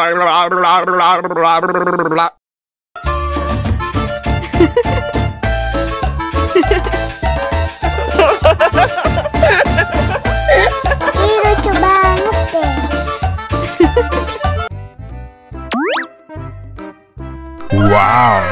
Ih, lucu banget deh. Wow.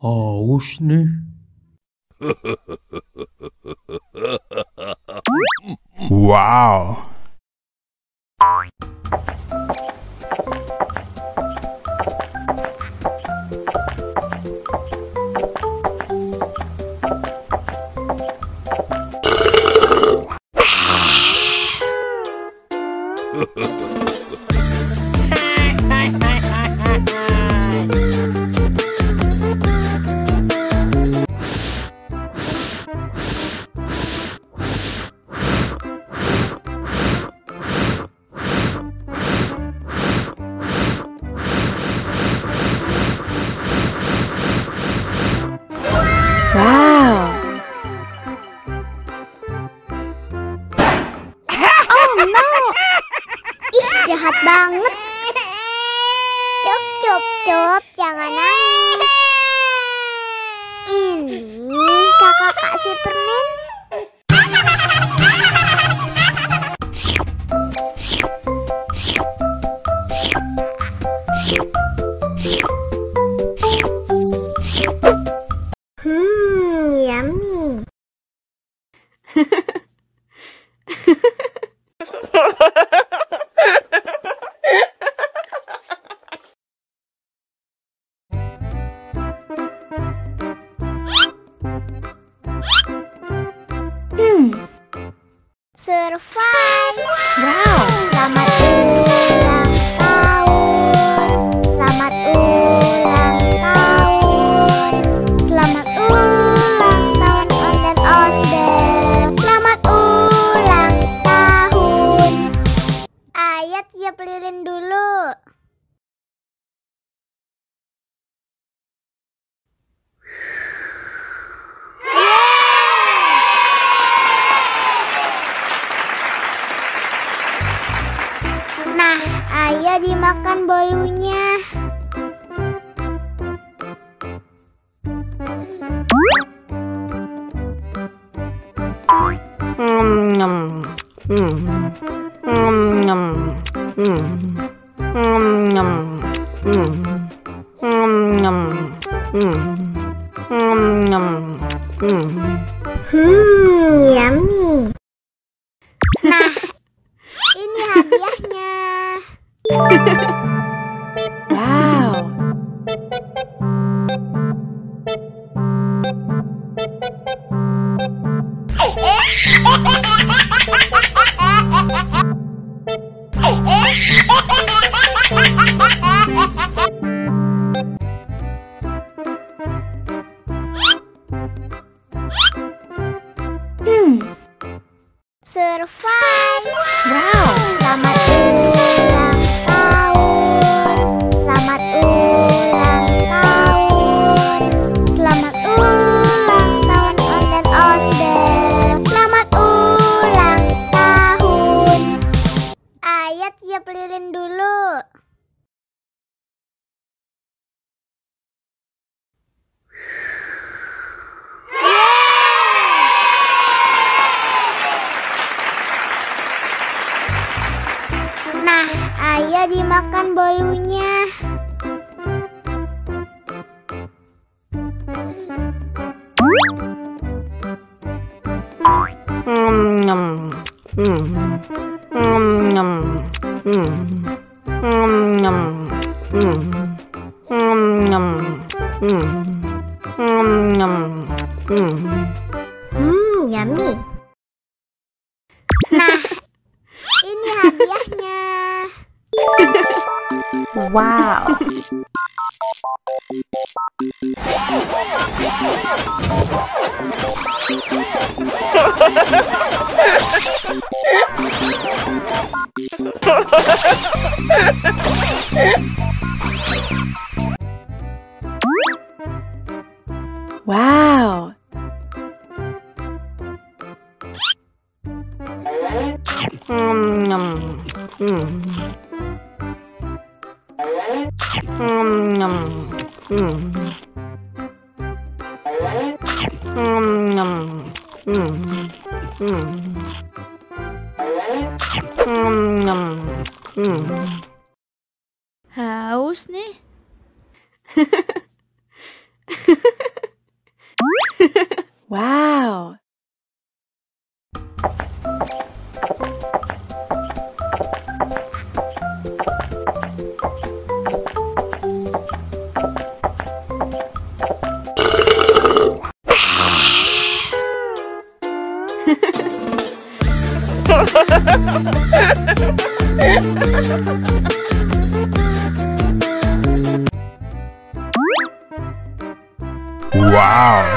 Haus nih. Wow. Wow. Oh no. Ih, jahat banget. Cop, jangan nangis. Ini kakak Kak Superman. Yummy. Survive. Wow. Selamat ulang tahun. Selamat ulang tahun. Selamat ulang tahun ondel-ondel. Selamat ulang tahun. Ayat tiup lilin dulu. Nah, ayah dimakan bolunya. Yummy. Nah, ini hadiahnya. Wow. Survive. Wow. Selamat ulang tahun. Selamat ulang tahun. Selamat ulang tahun ondel-ondel. Selamat ulang tahun. Ayat tiup lilin dulu. Nah, ayah dimakan bolunya. Yummy. Nah, ini hadiahnya. Wow. Wow. Haus nih. Wow. Wow.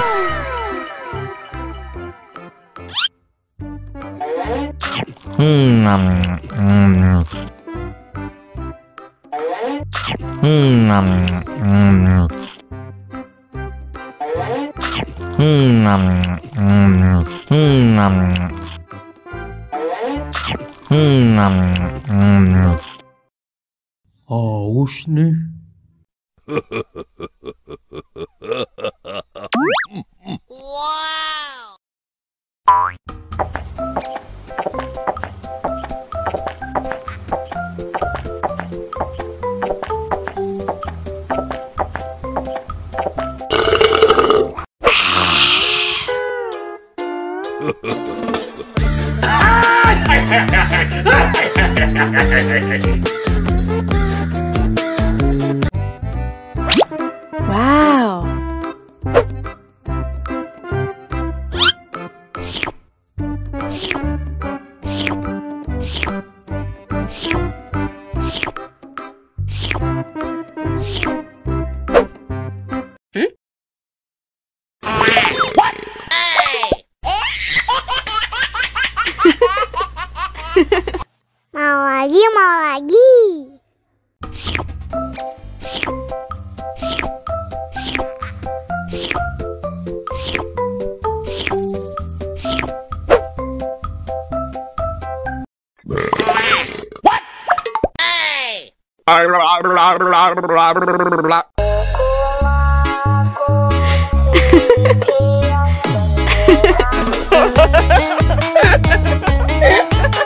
Haus nih. Wow. Mau lagi, mau lagi.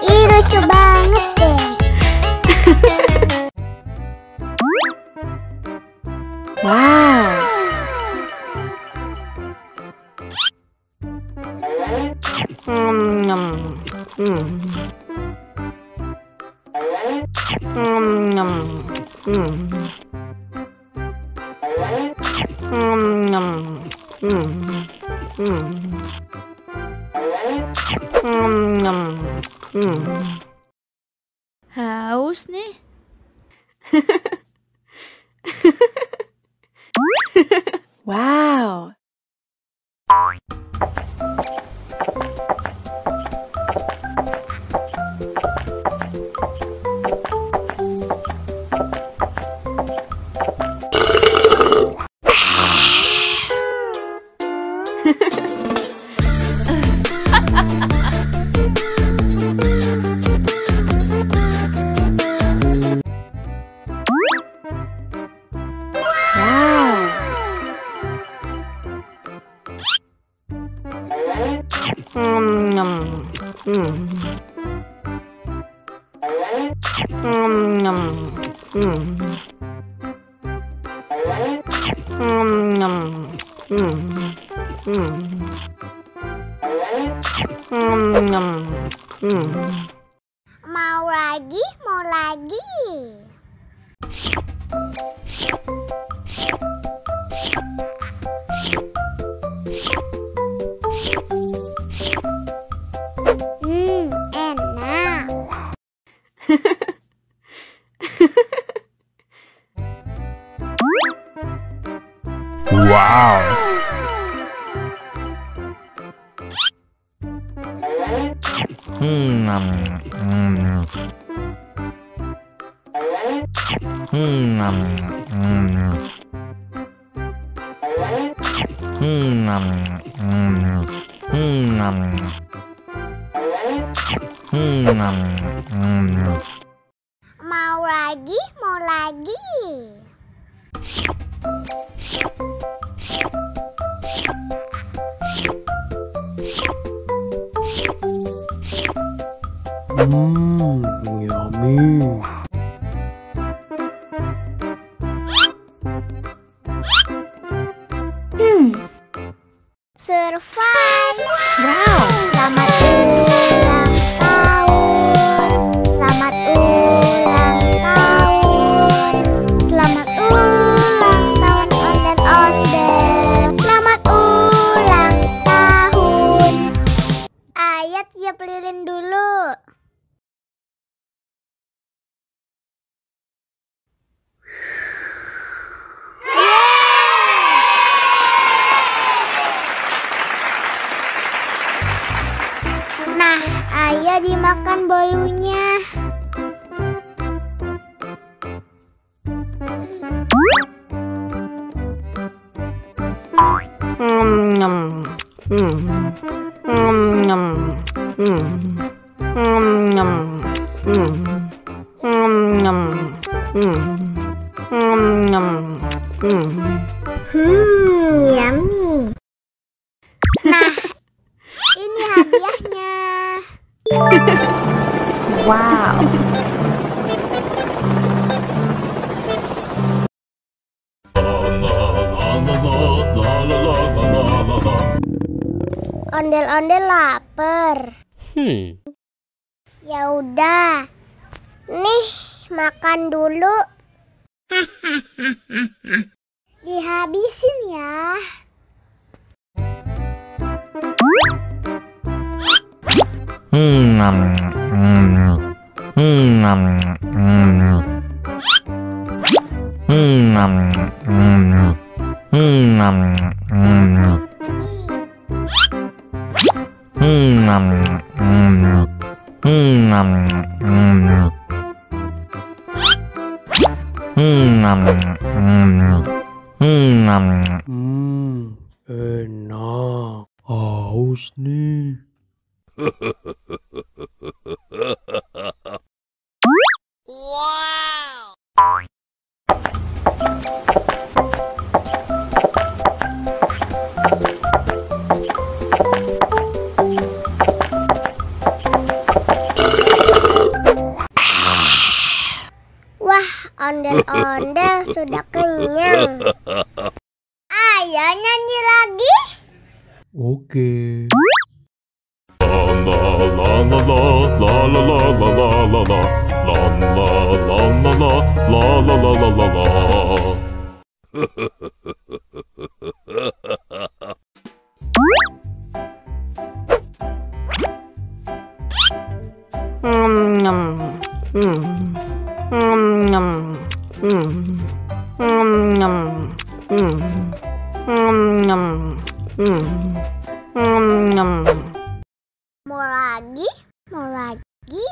Ih, lucu banget deh. Wow. Haus nih. Wow. Wow. Mau lagi, mau lagi. Enak. Wow. Mau lagi, mau lagi. Yummy. Survive. Wow. Selamat ulang tahun. Selamat ulang tahun. Selamat ulang tahun ondel-ondel. Selamat ulang tahun. Ayat tiup lilin dulu. Nah, ayah dimakan bolunya. Yummy. Nah, ini hadiahnya. Wow. Ondel-ondel lapar. Ya udah. Nih, makan dulu. Dihabisin ya. Enak. Haus nih. Wah, ondel-ondel sudah kenyang. Ayo nyanyi lagi. Oke. Mau lagi? Mau lagi?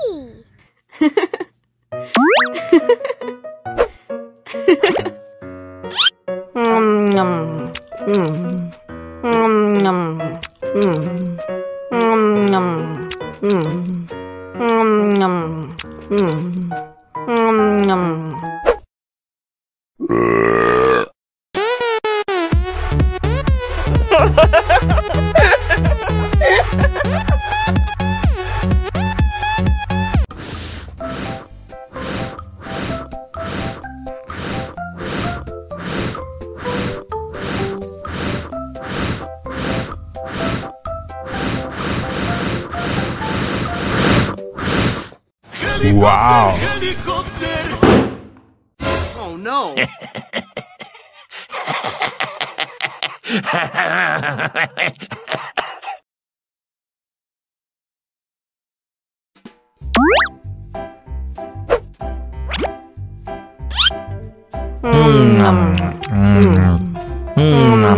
Wow. Oh no. Nom nom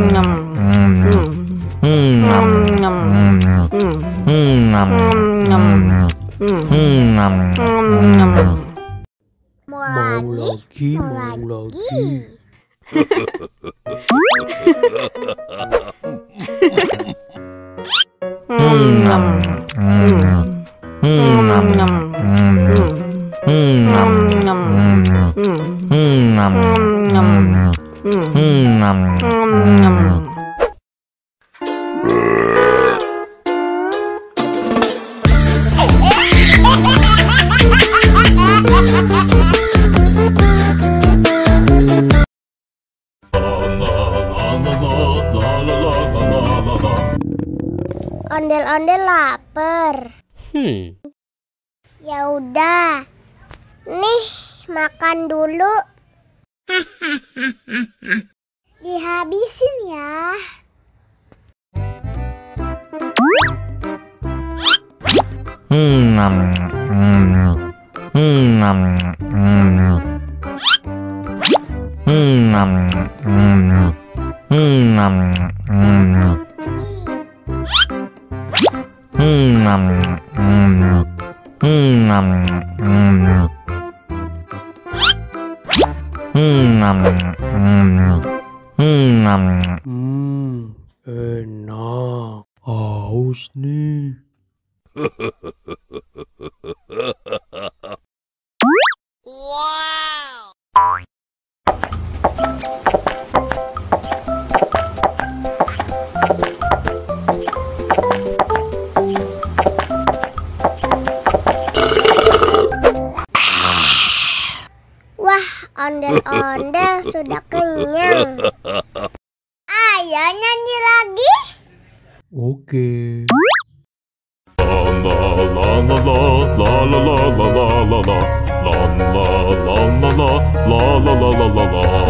nom nom nom nom nom nom nom Mau Mau lagi? lagi, mau lagi. Ondel-ondel lapar. Ya udah. Nih, makan dulu. Dihabisin ya. Enak. Haus nih. Wah, ondel-ondel sudah kenyang. Ayo nyanyi lagi. Oke. La la la la la la la la la la la la la la la la.